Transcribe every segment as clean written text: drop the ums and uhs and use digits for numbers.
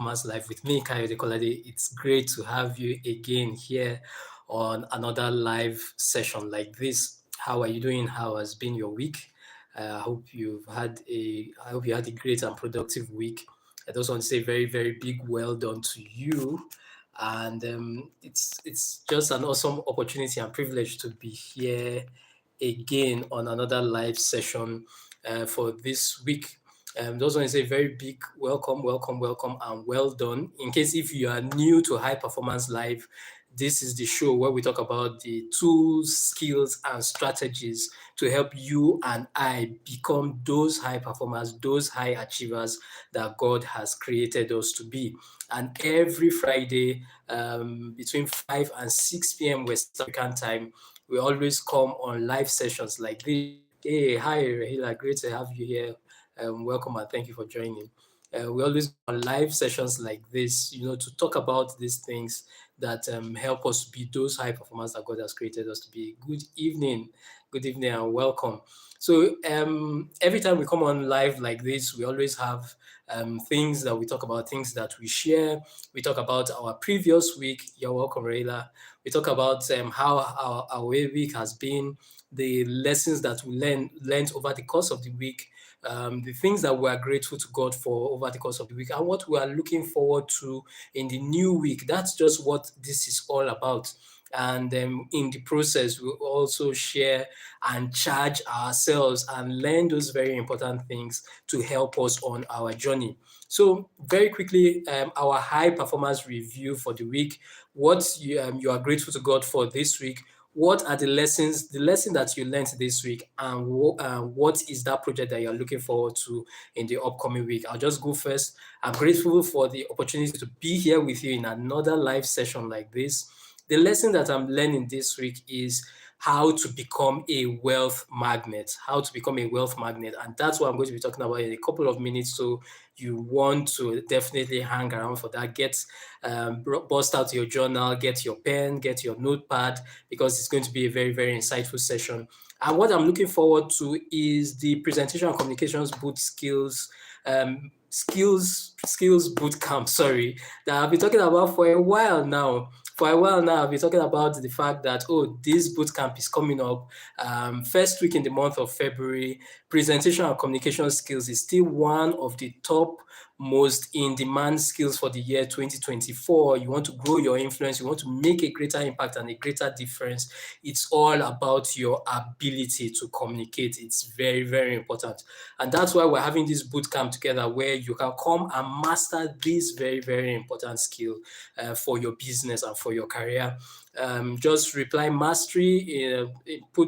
Performance Live with me, Kayode Kolade. It's great to have you again here on another live session like this. How are you doing? How has been your week? I hope you had a great and productive week. I just want to say very, very big well done to you. And it's just an awesome opportunity and privilege to be here again on another live session for this week. Just want to say very big welcome, welcome, welcome, and well done. In case if you are new to High Performance Live, this is the show where we talk about the tools, skills, and strategies to help you and I become those high performers, those high achievers that God has created us to be. And every Friday, between 5 and 6 p.m. West African time, we always come on live sessions like this. Hey, hi, Rahila. Great to have you here. Welcome and thank you for joining. We always go on live sessions like this, to talk about these things that help us be those high performers that God has created us to be. Good evening, and welcome. So every time we come on live like this, we always have things that we talk about, things that we share. We talk about our previous week. You're welcome, Rayla. We talk about how our week has been, the lessons that we learned over the course of the week, the things that we are grateful to God for over the course of the week, and what we are looking forward to in the new week. That's just what this is all about. And in the process, we also share and charge ourselves and learn those very important things to help us on our journey. So very quickly, our high performance review for the week, what you are grateful to God for this week, what are the lesson that you learned this week, and what is that project that you're looking forward to in the upcoming week. I'll just go first. I'm grateful for the opportunity to be here with you in another live session like this. The lesson that I'm learning this week is how to become a wealth magnet, and that's what I'm going to be talking about in a couple of minutes. So you want to definitely hang around for that. Bust out your journal, get your pen, get your notepad, because it's going to be a very, very insightful session. And what I'm looking forward to is the presentation and communications boot skills boot camp, that I've been talking about for a while now. I've been talking about the fact that, this boot camp is coming up. First week in the month of February. Presentation and communication skills is still one of the top most in-demand skills for the year 2024. You want to grow your influence, you want to make a greater impact and a greater difference. It's all about your ability to communicate. It's very, very important. And that's why we're having this boot camp together, where you can come and master this very, very important skill for your business and for your career. Just reply mastery,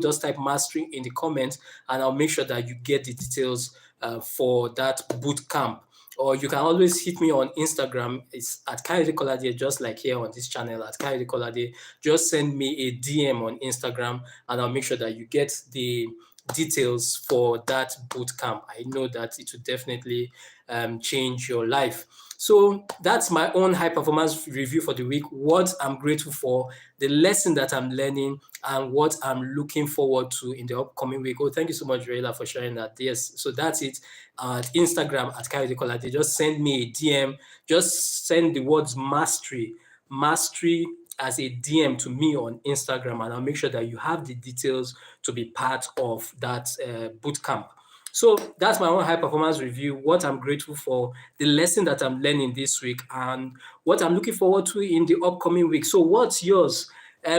just type mastery in the comments, and I'll make sure that you get the details for that boot camp. Or you can always hit me on Instagram. It's at Kayode Kolade, just like here on this channel at Kayode Kolade. Just send me a DM on Instagram, and I'll make sure that you get the details for that boot camp. I know that it will definitely change your life. So that's my own high performance review for the week, what I'm grateful for, the lesson that I'm learning, and what I'm looking forward to in the upcoming week. Thank you so much, Rayla, for sharing that. Yes, so that's it. At Instagram at Kayode Kolade, just send me a DM. Just send the words mastery as a DM to me on Instagram, and I'll make sure that you have the details to be part of that boot camp. So that's my own high performance review, what I'm grateful for, the lesson that I'm learning this week, and what I'm looking forward to in the upcoming week. So what's yours?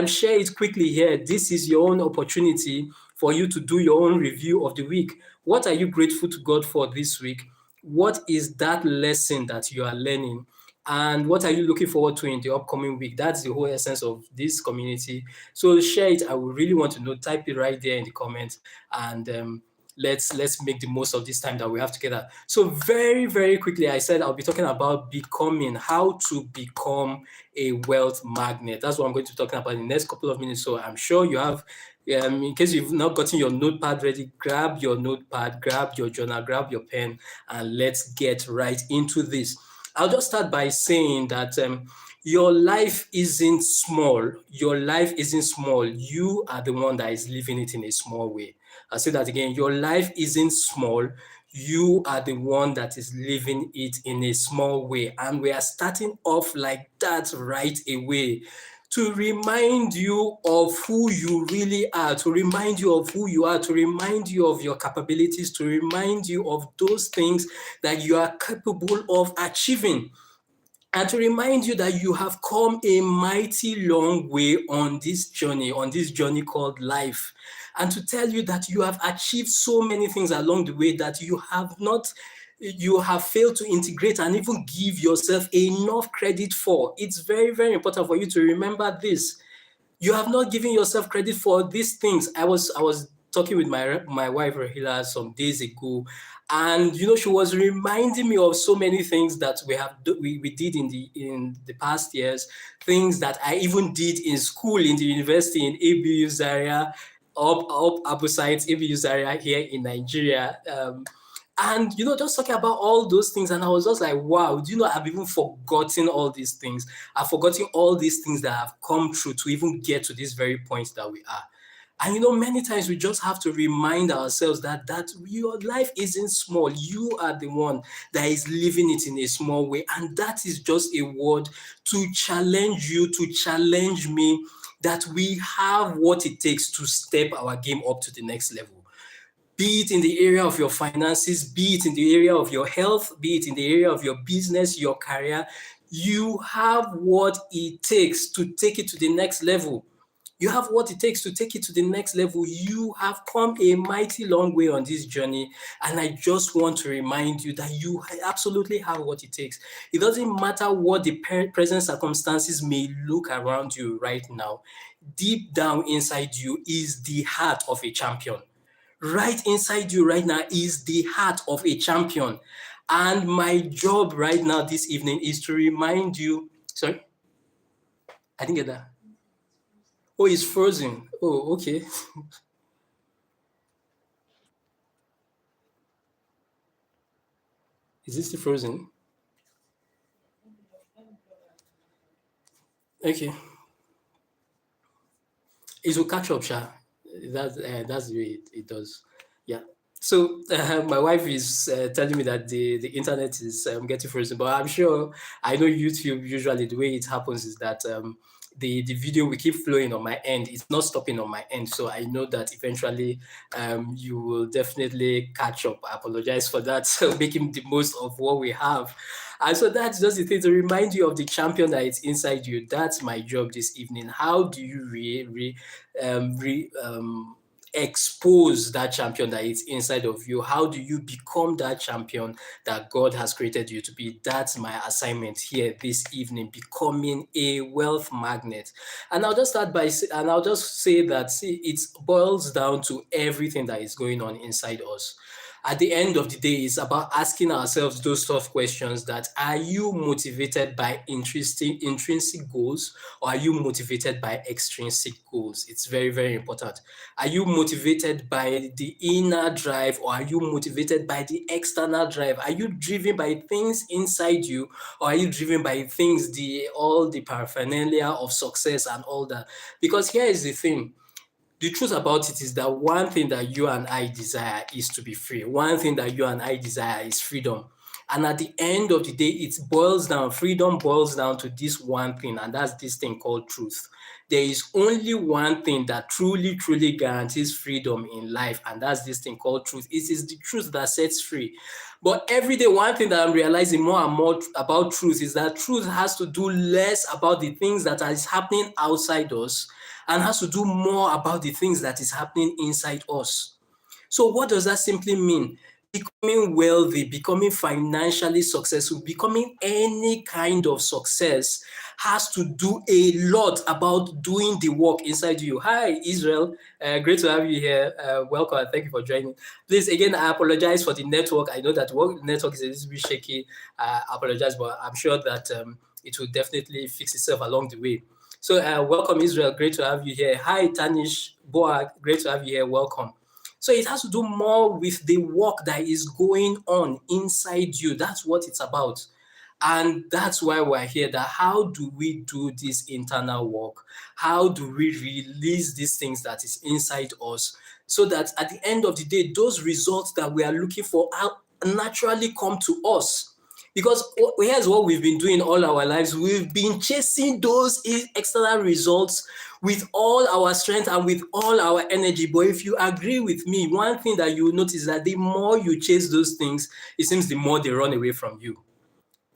Share it quickly here. This is your own opportunity for you to do your own review of the week. What are you grateful to God for this week? What is that lesson that you are learning? And what are you looking forward to in the upcoming week? That's the whole essence of this community. So share it. I would really want to know. Type it right there in the comments, and let's make the most of this time that we have together. So very, very quickly, I said I'll be talking about how to become a wealth magnet. That's what I'm going to be talking about in the next couple of minutes. So I'm sure you have, in case you've not gotten your notepad ready, grab your notepad, grab your journal, grab your pen, and let's get right into this. I'll just start by saying that your life isn't small. Your life isn't small. You are the one that is living it in a small way. I'll say that again. Your life isn't small. you are the one that is living it in a small way. And we are starting off like that right away to remind you of who you really are, to remind you of who you are, to remind you of your capabilities, to remind you of those things that you are capable of achieving. And to remind you that you have come a mighty long way on this journey called life. And to tell you that you have achieved so many things along the way that you have failed to integrate and even give yourself enough credit for. It's very, very important for you to remember this. You have not given yourself credit for these things. I was talking with my wife Rahila some days ago, and she was reminding me of so many things that we did in the past years, things that I even did in school, in the university, in ABU Zaria, up Abu Site, ABU Zaria here in Nigeria. And just talking about all those things, and I was just like, wow, I've even forgotten all these things. I've forgotten all these things that have come true to even get to this very point that we are. And many times we just have to remind ourselves that your life isn't small. You are the one that is living it in a small way. And that is just a word to challenge you, to challenge me, that we have what it takes to step our game up to the next level. Be it in the area of your finances, be it in the area of your health, be it in the area of your business, your career, you have what it takes to take it to the next level. You have what it takes to take it to the next level. You have come a mighty long way on this journey. And I just want to remind you that you absolutely have what it takes. It doesn't matter what the present circumstances may look around you right now. Deep down inside you is the heart of a champion. Right inside you right now is the heart of a champion. And my job right now this evening is to remind you. Sorry? I didn't get that. Oh, it's frozen. Oh, okay. Is this still frozen? Okay. It will catch up, Sha. That's the way it does. Yeah. So my wife is telling me that the internet is getting frozen, but I'm sure I know YouTube usually the way it happens is that the video will keep flowing on my end. It's not stopping on my end, so I know that eventually you will definitely catch up. I apologize for that. So making the most of what we have. And so that's just the thing to remind you of the champion that is inside you. That's my job this evening. How do you expose that champion that is inside of you? How do you become that champion that God has created you to be? That's my assignment here this evening, becoming a wealth magnet. And I'll just and I'll just say that, see, it boils down to everything that is going on inside us. At the end of the day, it's about asking ourselves those tough questions: that are you motivated by intrinsic goals, or are you motivated by extrinsic goals? It's very, very important. Are you motivated by the inner drive, or are you motivated by the external drive? Are you driven by things inside you, or are you driven by things, all the paraphernalia of success and all that? Because here is the thing: the truth about it is that one thing that you and I desire is to be free. One thing that you and I desire is freedom. And at the end of the day, freedom boils down to this one thing, and that's this thing called truth. There is only one thing that truly, truly guarantees freedom in life, and that's this thing called truth. It is the truth that sets free. But every day, one thing that I'm realizing more and more about truth is that truth has to do less about the things that is happening outside us, and has to do more about the things that is happening inside us. So what does that simply mean? Becoming wealthy, becoming financially successful, becoming any kind of success has to do a lot about doing the work inside you. Hi, Israel. Great to have you here. Welcome and thank you for joining. Please, again, I apologize for the network. I know that the network is a little bit shaky. I apologize, but I'm sure that it will definitely fix itself along the way. So welcome, Israel. Great to have you here. Hi, Tanish Boag. Great to have you here. Welcome. So it has to do more with the work that is going on inside you. That's what it's about. And that's why we're here. That how do we do this internal work? How do we release these things that is inside us, so that at the end of the day, those results that we are looking for naturally come to us. Because here's what we've been doing all our lives. We've been chasing those external results with all our strength and with all our energy. But if you agree with me, one thing that you will notice is that the more you chase those things, it seems the more they run away from you.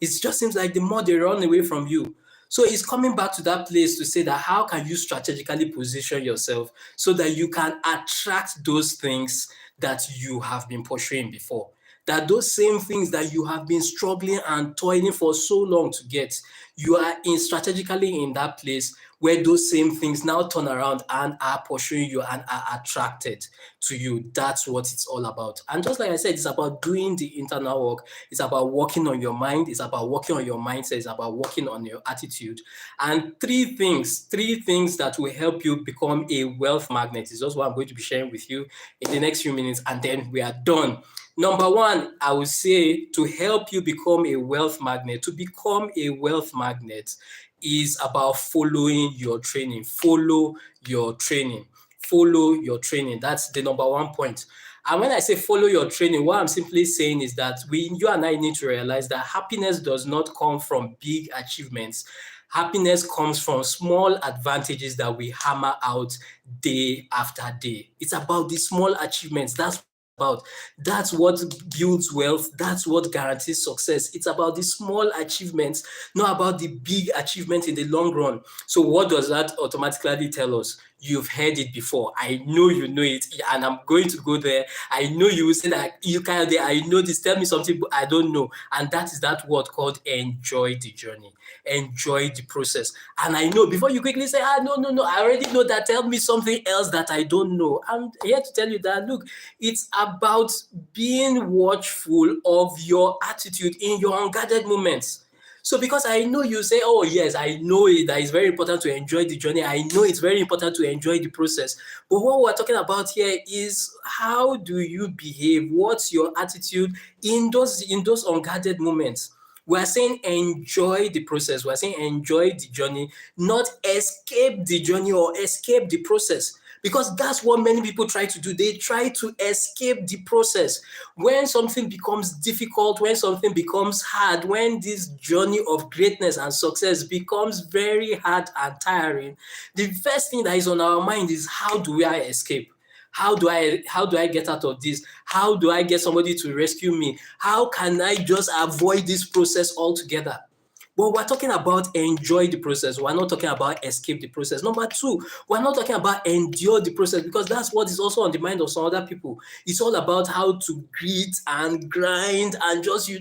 It just seems like the more they run away from you. So it's coming back to that place to say that how can you strategically position yourself so that you can attract those things that you have been pursuing before? That those same things that you have been struggling and toiling for so long to get, you are strategically in that place where those same things now turn around and are pursuing you and are attracted to you. That's what it's all about. And just like I said, it's about doing the internal work. It's about working on your mind. It's about working on your mindset. It's about working on your attitude. And three things that will help you become a wealth magnet is just what I'm going to be sharing with you in the next few minutes, and then we are done. Number one, I would say, to help you become a wealth magnet, is about following your training. Follow your training. That's the number one point. And when I say follow your training, what I'm simply saying is that you and I need to realize that happiness does not come from big achievements. Happiness comes from small advantages that we hammer out day after day. It's about the small achievements. That's what builds wealth. That's what guarantees success. It's about the small achievements, not about the big achievements in the long run. So what does that automatically tell us? You've heard it before. I know you know it, and I'm going to go there. I know you will say that you can't. I know this. Tell me something I don't know, and that is that word called enjoy the journey, enjoy the process. And I know before you quickly say, no, I already know that. Tell me something else that I don't know. I'm here to tell you that look, it's about being watchful of your attitude in your unguarded moments. So because I know you say, oh yes, I know it, that it's very important to enjoy the journey. I know it's very important to enjoy the process. But what we're talking about here is how do you behave? What's your attitude in those unguarded moments? We're saying enjoy the process. We're saying enjoy the journey, not escape the journey or escape the process. Because that's what many people try to do. They try to escape the process. When something becomes difficult, when something becomes hard, when this journey of greatness and success becomes very hard and tiring, the first thing that is on our mind is, how do I escape? How do I get out of this? How do I get somebody to rescue me? How can I just avoid this process altogether? But we're talking about enjoy the process. We're not talking about escape the process. Number two, we're not talking about endure the process, because that's what is also on the mind of some other people. It's all about how to grit and grind and just,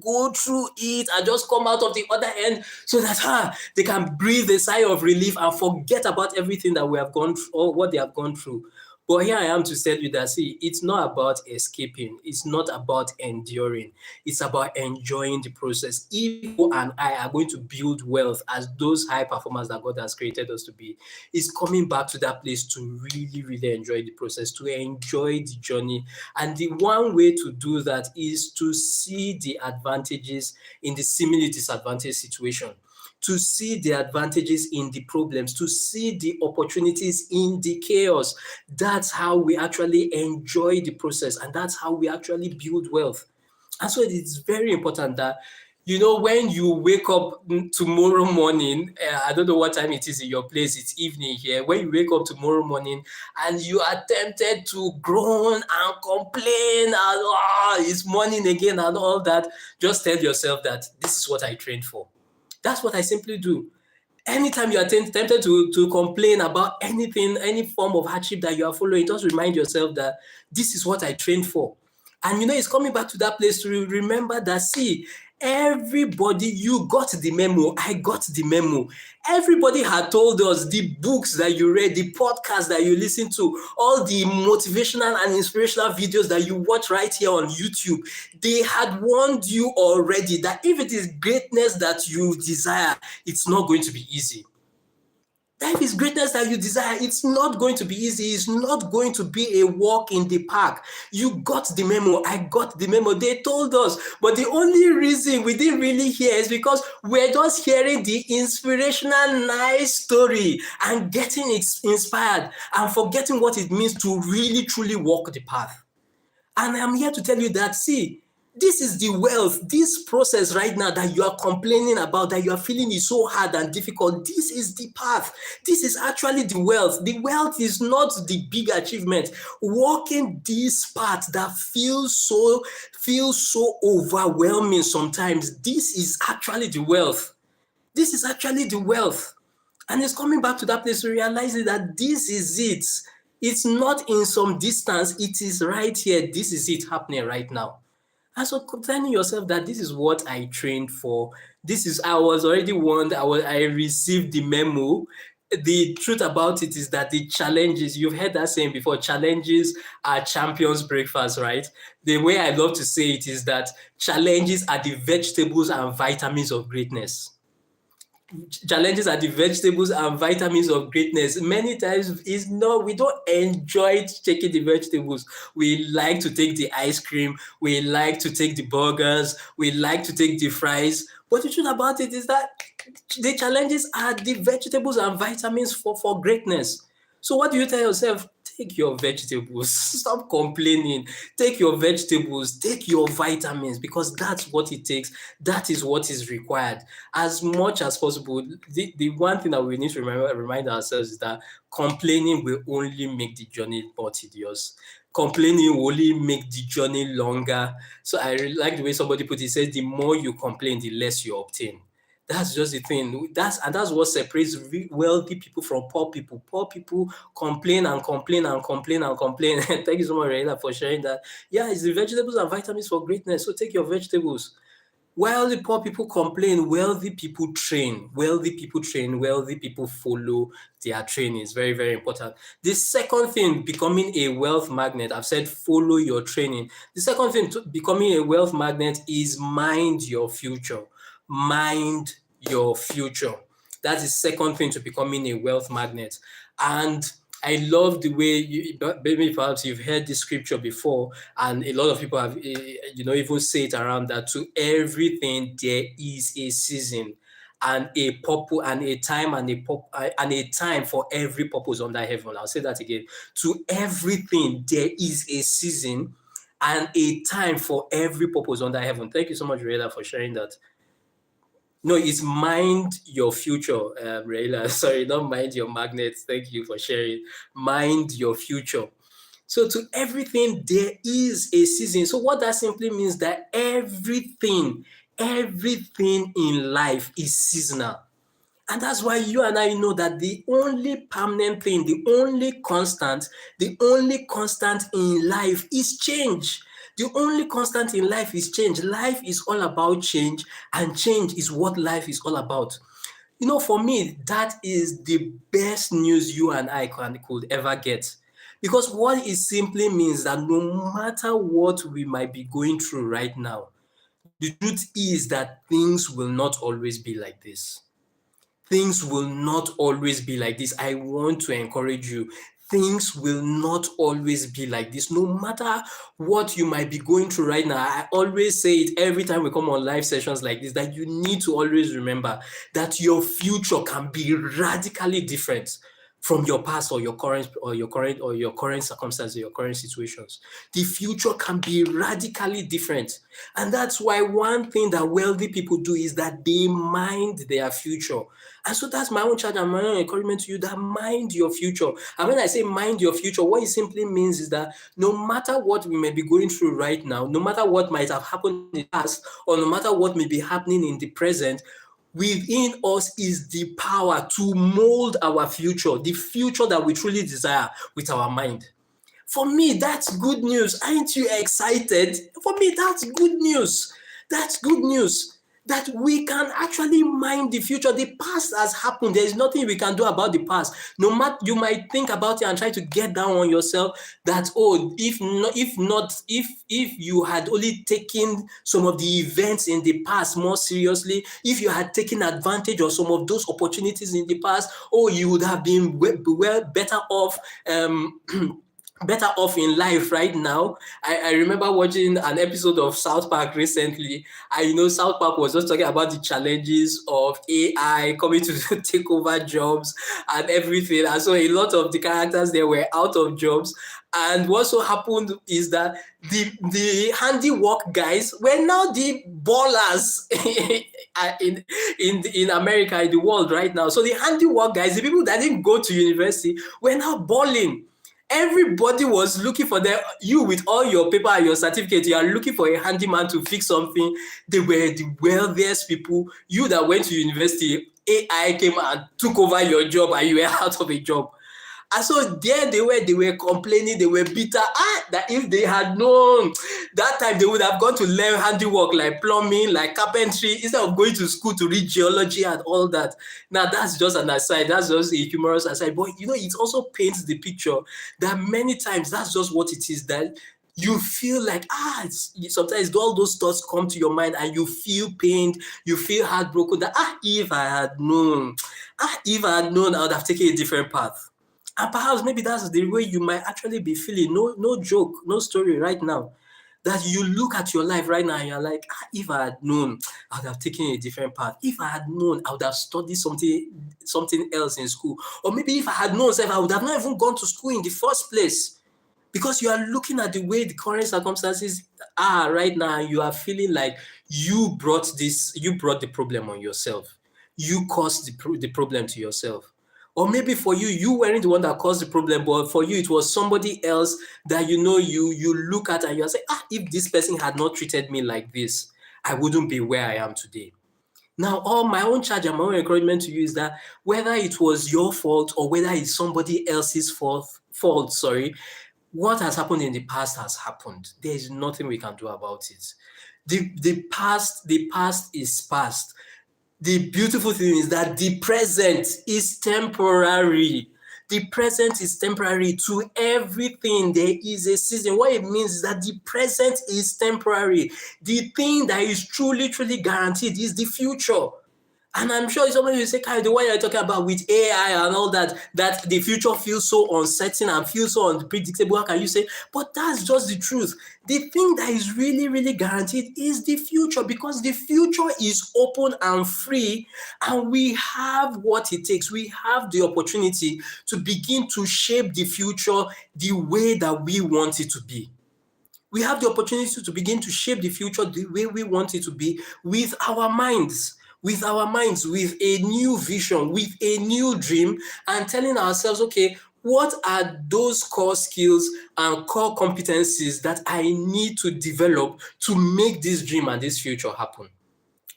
go through it and just come out of the other end so that they can breathe a sigh of relief and forget about everything that we have gone through or what they have gone through. But here I am to tell you that, see, it's not about escaping. It's not about enduring. It's about enjoying the process. If you and I are going to build wealth as those high performers that God has created us to be, it's coming back to that place to really, really enjoy the process, to enjoy the journey. And the one way to do that is to see the advantages in the seemingly disadvantaged situation, to see the advantages in the problems, to see the opportunities in the chaos. That's how we actually enjoy the process, and that's how we actually build wealth. And so it's very important that, when you wake up tomorrow morning, I don't know what time it is in your place, it's evening here. When you wake up tomorrow morning and you are tempted to groan and complain and it's morning again and all that, just tell yourself that this is what I trained for. That's what I simply do. Anytime you are tempted to complain about anything, any form of hardship that you are following, just remind yourself that this is what I trained for. And it's coming back to that place to remember that, see, everybody, you got the memo, I got the memo. Everybody had told us, the books that you read, the podcasts that you listen to, all the motivational and inspirational videos that you watch right here on YouTube, they had warned you already that if it is greatness that you desire, it's not going to be easy. If it's greatness that you desire, it's not going to be easy. It's not going to be a walk in the park. You got the memo. I got the memo. They told us. But the only reason we didn't really hear is because we're just hearing the inspirational, nice story and getting inspired and forgetting what it means to really, truly walk the path. And I'm here to tell you that, see, This is the wealth. This process right now that you are complaining about, that you are feeling is so hard and difficult. This is the path. This is actually the wealth. The wealth is not the big achievement. Walking this path that feels so overwhelming sometimes. This is actually the wealth. This is actually the wealth. And it's coming back to that place to realize that this is it. It's not in some distance. It is right here. This is it happening right now. And so telling yourself that this is what I trained for. I was already warned. I received the memo. The truth about it is that the challenges, you've heard that saying before, challenges are champions' breakfast, right? The way I love to say it is that challenges are the vegetables and vitamins of greatness. Challenges are the vegetables and vitamins of greatness. Many times we don't enjoy taking the vegetables. We like to take the ice cream, we like to take the burgers, we like to take the fries. But the truth about it is that the challenges are the vegetables and vitamins for greatness. So what do you tell yourself? Take your vegetables. Stop complaining. Take your vegetables. Take your vitamins, because that's what it takes. That is what is required. As much as possible, the one thing that we need to remind ourselves is that complaining will only make the journey more tedious. Complaining will only make the journey longer. So I really like the way somebody put it. He says, the more you complain, the less you obtain. That's just the thing. That's what separates wealthy people from poor people. Poor people complain and complain and complain and complain. Thank you so much, Raila, for sharing that. Yeah, it's the vegetables and vitamins for greatness. So take your vegetables. While the poor people complain, wealthy people train. Wealthy people train. Wealthy people follow their training. It's very, very important. The second thing, becoming a wealth magnet, I've said follow your training. The second thing to becoming a wealth magnet is mind your future. Mind your future. That's the second thing to becoming a wealth magnet. And I love the way maybe perhaps you've heard this scripture before, and a lot of people have, even say it around that to everything there is a season and a purpose and a time and a time for every purpose under heaven. I'll say that again. To everything there is a season and a time for every purpose under heaven. Thank you so much, Rayla, for sharing that. No, it's mind your future, Raila. Sorry, not mind your magnets. Thank you for sharing. Mind your future. So to everything, there is a season. So what that simply means that everything in life is seasonal. And that's why you and I know that the only permanent thing, the only constant in life is change. The only constant in life is change. Life is all about change, and change is what life is all about. For me, that is the best news you and I could ever get. Because what it simply means that no matter what we might be going through right now, the truth is that things will not always be like this. Things will not always be like this. I want to encourage you. Things will not always be like this. No matter what you might be going through right now, I always say it every time we come on live sessions like this, that you need to always remember that your future can be radically different from your past or your current circumstances, your current situations. The future can be radically different. And that's why one thing that wealthy people do is that they mind their future. And so that's my own charge and my own encouragement to you, that mind your future. And when I say mind your future, what it simply means is that no matter what we may be going through right now, no matter what might have happened in the past, or no matter what may be happening in the present, within us is the power to mold our future, the future that we truly desire with our mind. For me, that's good news. Aren't you excited? For me, that's good news. That's good news. That we can actually mind the future. The past has happened. There is nothing we can do about the past. No matter, you might think about it and try to get down on yourself that, if you had only taken some of the events in the past more seriously, if you had taken advantage of some of those opportunities in the past, you would have been better off better off in life right now. I remember watching an episode of South Park recently. South Park was just talking about the challenges of AI coming to take over jobs and everything. And so a lot of the characters there were out of jobs. And what so happened is that the handiwork guys were now the ballers in America, in the world right now. So the handiwork guys, the people that didn't go to university, were now balling. Everybody was looking for them. You with all your paper and your certificate, you are looking for a handyman to fix something. They were the wealthiest people. You that went to university, AI came and took over your job and you were out of a job. And so there they were complaining, they were bitter. That if they had known that time, they would have gone to learn handiwork like plumbing, like carpentry, instead of going to school to read geology and all that. Now, that's just an aside. That's just a humorous aside. But, it also paints the picture that many times that's just what it is, that you feel like, sometimes all those thoughts come to your mind and you feel pained, you feel heartbroken, that, if I had known, I would have taken a different path. And perhaps maybe that's the way you might actually be feeling. No joke, no story right now. That you look at your life right now and you're like, if I had known, I would have taken a different path. If I had known, I would have studied something else in school. Or maybe if I had known, I would have not even gone to school in the first place. Because you are looking at the way the current circumstances are right now, and you are feeling like you brought the problem on yourself. You caused the problem to yourself. Or maybe for you weren't the one that caused the problem, but for you, it was somebody else that you look at and you're saying, if this person had not treated me like this, I wouldn't be where I am today. Now, all my own charge and my own encouragement to you is that whether it was your fault or whether it's somebody else's fault, what has happened in the past has happened. There is nothing we can do about it. The past is past. The beautiful thing is that the present is temporary. The present is temporary to everything. There is a season. What it means is that the present is temporary. The thing that is truly, truly guaranteed is the future. And I'm sure somebody will say, Kai, the one you're talking about with AI and all that the future feels so uncertain and feels so unpredictable. How can you say? But that's just the truth. The thing that is really, really guaranteed is the future, because the future is open and free, and we have what it takes. We have the opportunity to begin to shape the future the way that we want it to be. We have the opportunity to begin to shape the future the way we want it to be with our minds. With a new vision, with a new dream, and telling ourselves, okay, what are those core skills and core competencies that I need to develop to make this dream and this future happen?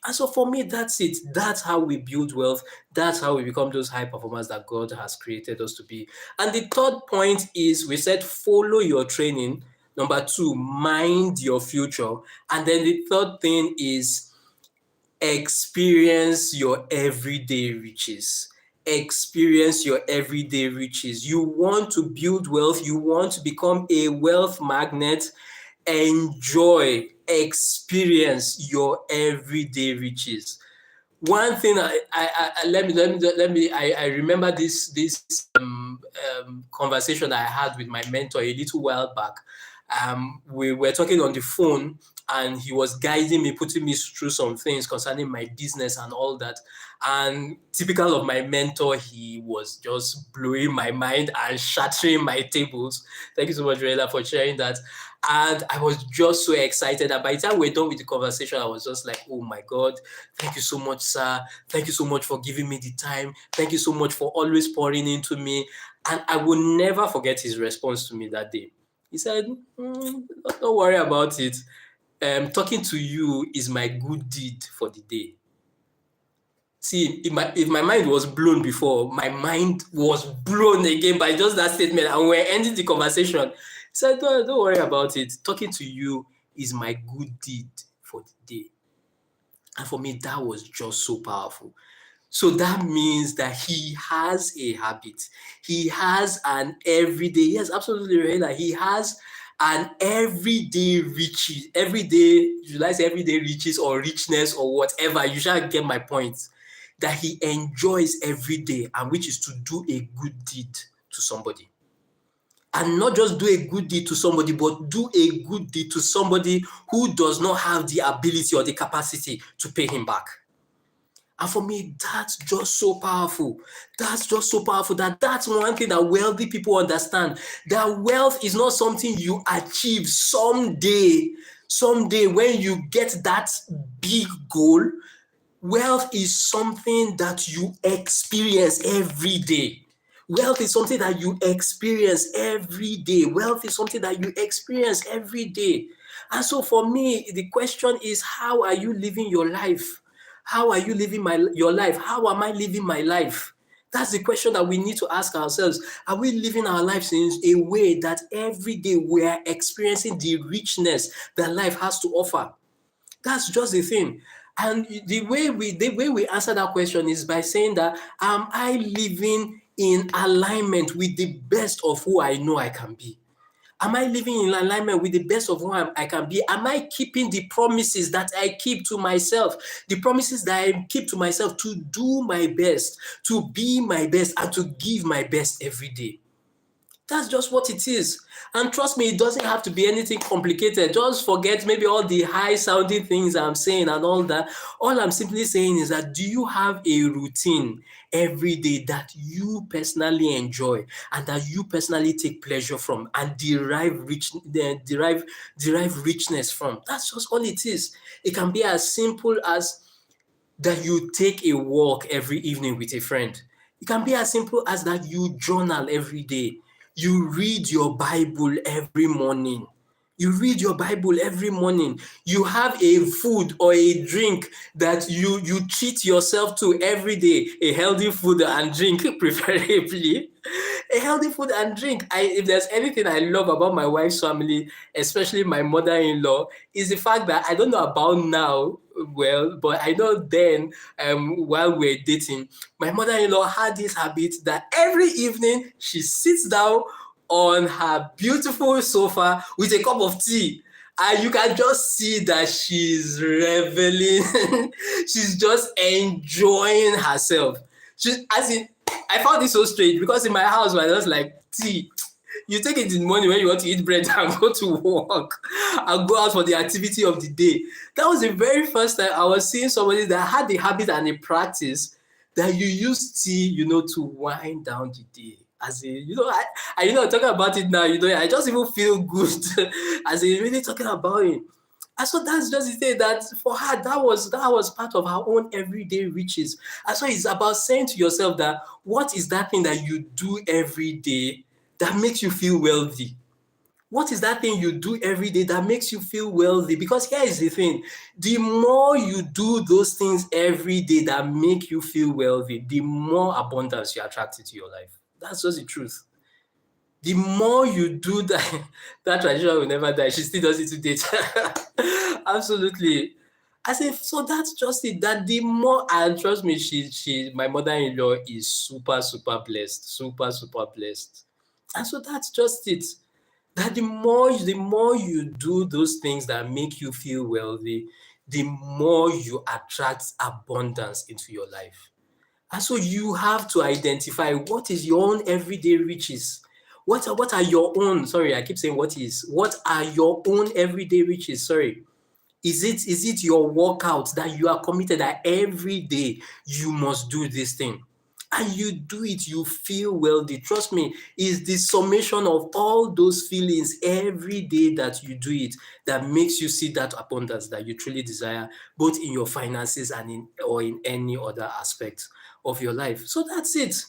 And so for me, that's it. That's how we build wealth. That's how we become those high performers that God has created us to be. And the third point is, we said, follow your training. Number 2, mind your future. And then the third thing is, experience your everyday riches. Experience your everyday riches. You want to build wealth. You want to become a wealth magnet. Enjoy, experience your everyday riches. One thing I remember this conversation I had with my mentor a little while back. We were talking on the phone, and he was guiding me, putting me through some things concerning my business and all that. And typical of my mentor, he was just blowing my mind and shattering my tables. Thank you so much, Rela, for sharing that. And I was just so excited. And by the time we're done with the conversation, I was just like, oh my God, thank you so much, sir. Thank you so much for giving me the time. Thank you so much for always pouring into me. And I will never forget his response to me that day. He said, don't worry about it. Talking to you is my good deed for the day. See, if my mind was blown before, my mind was blown again by just that statement, and we're ending the conversation. So don't worry about it. Talking to you is my good deed for the day. And for me, that was just so powerful. So that means that he has a habit. He has an everyday, yes, absolutely, Rahela. He has an everyday riches, everyday riches or richness or whatever. You shall get my point. That he enjoys every day, and which is to do a good deed to somebody. And not just do a good deed to somebody, but do a good deed to somebody who does not have the ability or the capacity to pay him back. And for me, that's just so powerful. That's just so powerful that that's one thing that wealthy people understand. That wealth is not something you achieve someday. Someday, when you get that big goal, wealth is something that you experience every day. Wealth is something that you experience every day. Wealth is something that you experience every day. And so for me, the question is, how are you living your life? How are you living your life? How am I living my life? That's the question that we need to ask ourselves. Are we living our lives in a way that every day we are experiencing the richness that life has to offer? That's just the thing. And the way we answer that question is by saying that, am I living in alignment with the best of who I know I can be? Am I living in alignment with the best of who I can be? Am I keeping the promises that I keep to myself? The promises that I keep to myself to do my best, to be my best, and to give my best every day. That's just what it is. And trust me, it doesn't have to be anything complicated. Just forget maybe all the high sounding things I'm saying and all that. All I'm simply saying is that, do you have a routine every day that you personally enjoy and that you personally take pleasure from and derive richness from? That's just all it is. It can be as simple as that you take a walk every evening with a friend. It can be as simple as that you journal every day. You read your Bible every morning. You read your Bible every morning. You have a food or a drink that you treat yourself to every day. A healthy food and drink, preferably. A healthy food and drink. If there's anything I love about my wife's family, especially my mother-in-law, is the fact that, I don't know about now, well, but I know then, while we're dating, my mother-in-law had this habit that every evening she sits down on her beautiful sofa with a cup of tea. And you can just see that she's reveling, she's just enjoying herself. As in, I found this so strange because in my house, we're just like, tea. You take it in the morning when you want to eat bread and go to work and go out for the activity of the day. That was the very first time I was seeing somebody that had the habit and the practice that you use tea, to wind down the day. As in, talking about it now, I just even feel good as in really talking about it. And so that's just the thing that for her, that was part of her own everyday riches. And so it's about saying to yourself that, what is that thing that you do every day that makes you feel wealthy? What is that thing you do every day that makes you feel wealthy? Because here is the thing, the more you do those things every day that make you feel wealthy, the more abundance you attract into your life. That's just the truth. The more you do that, that tradition will never die. She still does it to date. Absolutely. As if so that's just it. That the more, and trust me, my mother-in-law is super, super blessed. Super, super blessed. And so that's just it. That the more you do those things that make you feel wealthy, the more you attract abundance into your life. And so you have to identify what is your own everyday riches. What are your own, sorry, I keep saying what are your own everyday riches? Sorry. Is it your workout that you are committed that every day you must do this thing? And you do it, you feel wealthy. Trust me, it's the summation of all those feelings every day that you do it that makes you see that abundance that you truly desire, both in your finances and in any other aspect of your life. So that's it.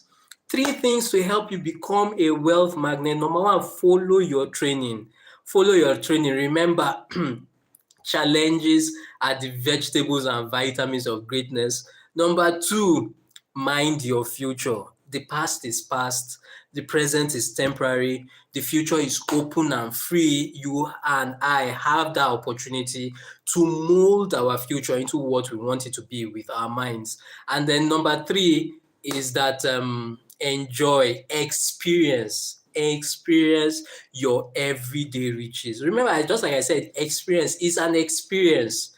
3 things to help you become a wealth magnet. Number 1, follow your training. Follow your training. Remember, challenges are the vegetables and vitamins of greatness. Number 2, mind your future. The past is past. The present is temporary. The future is open and free. You and I have that opportunity to mold our future into what we want it to be with our minds. And then number 3 is that enjoy, experience your everyday riches. Remember, just like I said, experience is an experience.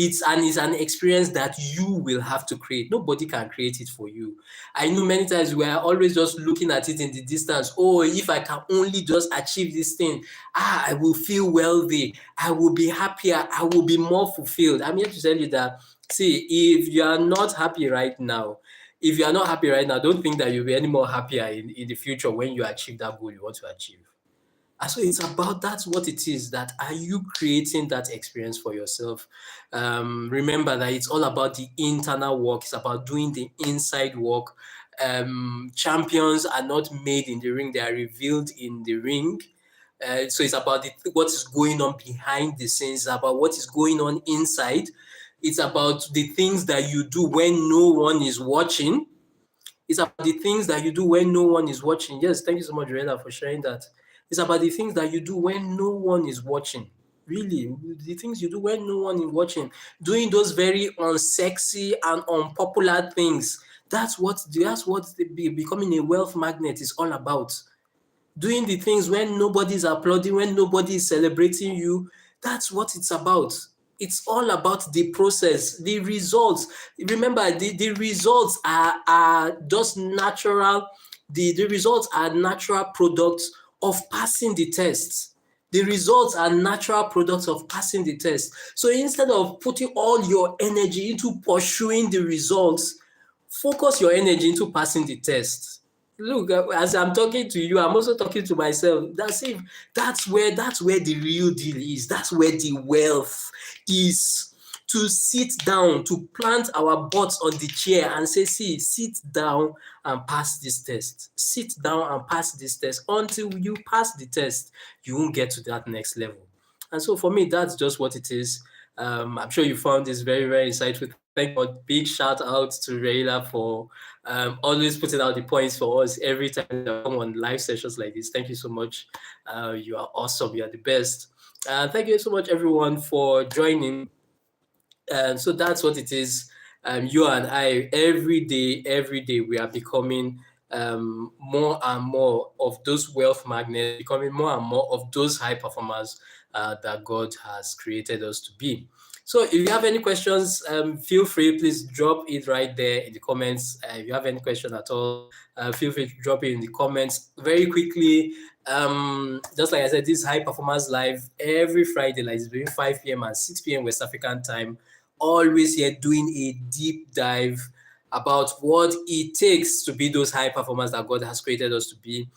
It's an experience that you will have to create. Nobody can create it for you. I know many times we are always just looking at it in the distance. Oh, if I can only just achieve this thing, I will feel wealthy. I will be happier. I will be more fulfilled. I'm here to tell you that, see, if you are not happy right now, don't think that you'll be any more happier in the future when you achieve that goal you want to achieve. And so it's about, that's what it is, that are you creating that experience for yourself? Remember that it's all about the internal work. It's about doing the inside work. Champions are not made in the ring, they are revealed in the ring. So it's about what is going on behind the scenes, it's about what is going on inside. It's about the things that you do when no one is watching. It's about the things that you do when no one is watching. Yes, thank you so much, Rela, for sharing that. It's about the things that you do when no one is watching. Really, the things you do when no one is watching. Doing those very unsexy and unpopular things. That's what becoming a wealth magnet is all about. Doing the things when nobody's applauding, when nobody is celebrating you. That's what it's about. It's all about the process, the results. Remember, the results are just natural. The results are natural products of passing the tests. The results are natural products of passing the test. So instead of putting all your energy into pursuing the results, focus your energy into passing the test. Look, as I'm talking to you, I'm also talking to myself. That's where the real deal is. That's where the wealth is. To sit down, to plant our butts on the chair and say, see, sit down and pass this test. Sit down and pass this test. Until you pass the test, you won't get to that next level. And so for me, that's just what it is. I'm sure you found this very, very insightful. Thank you. Big shout out to Rayla for always putting out the points for us every time we come on live sessions like this. Thank you so much. You are awesome. You are the best. Thank you so much, everyone, for joining. And so that's what it is. You and I, every day, we are becoming more and more of those wealth magnets, becoming more and more of those high performers that God has created us to be. So if you have any questions, feel free, please drop it right there in the comments. If you have any question at all, feel free to drop it in the comments. Very quickly, just like I said, this High Performance Live every Friday, like it's between 5 p.m. and 6 p.m. West African time. Always here doing a deep dive about what it takes to be those high performers that God has created us to be.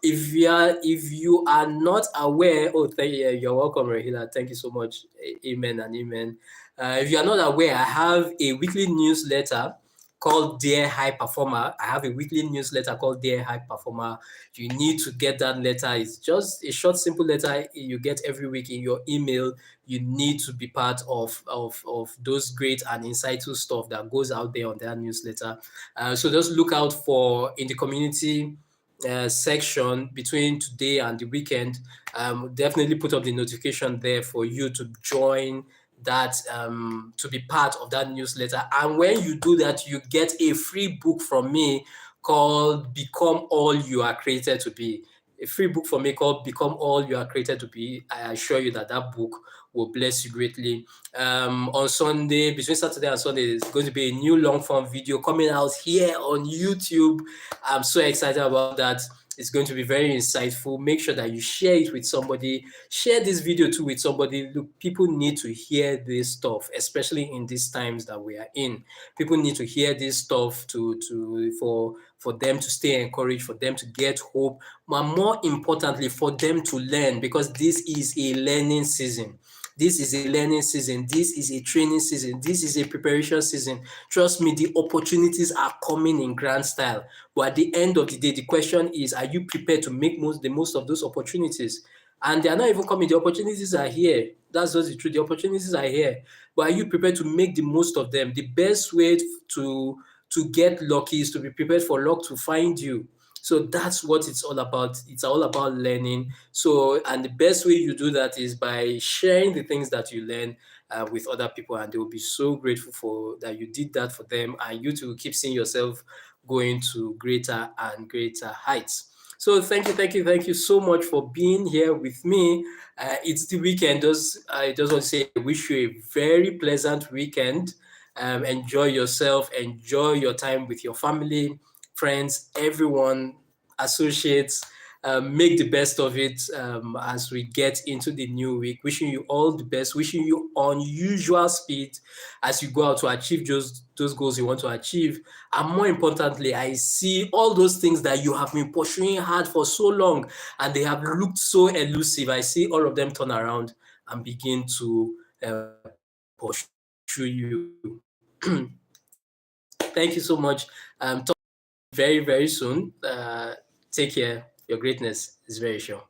If you are not aware, you're welcome, Rahila. Thank you so much. Amen and amen. If you are not aware, I have a weekly newsletter called Dear High Performer. I have a weekly newsletter called Dear High Performer. You need to get that letter. It's just a short, simple letter you get every week in your email. You need to be part of those great and insightful stuff that goes out there on that newsletter. So just look out for in the community section between today and the weekend. Definitely put up the notification there for you to join that, to be part of that newsletter. And when you do that, you get a free book from me called Become All You Are Created to Be. A free book from me called Become All You Are Created to Be. I assure you that that book will bless you greatly. On Sunday, between Saturday and Sunday, there's going to be a new long form video coming out here on YouTube. I'm so excited about that. It's going to be very insightful. Make sure that you share it with somebody. Share this video too with somebody. Look, people need to hear this stuff, especially in these times that we are in. People need to hear this stuff for them to stay encouraged, for them to get hope, but more importantly, for them to learn, because this is a learning season. This is a learning season. This is a training season. This is a preparation season. Trust me, the opportunities are coming in grand style. But at the end of the day, the question is, are you prepared to make the most of those opportunities? And they are not even coming. The opportunities are here. That's just the truth. The opportunities are here. But are you prepared to make the most of them? The best way to get lucky is to be prepared for luck to find you. So that's what it's all about. It's all about learning. So, and the best way you do that is by sharing the things that you learn with other people, and they will be so grateful for that you did that for them, and you too keep seeing yourself going to greater and greater heights. So thank you so much for being here with me. It's the weekend. I just want to say, I wish you a very pleasant weekend. Enjoy yourself. Enjoy your time with your family, friends, everyone, associates. Make the best of it as we get into the new week. Wishing you all the best. Wishing you unusual speed as you go out to achieve those goals you want to achieve. And more importantly, I see all those things that you have been pursuing hard for so long and they have looked so elusive. I see all of them turn around and begin to pursue you. Thank you so much. Talk very, very soon. Take care. Your greatness is very sure.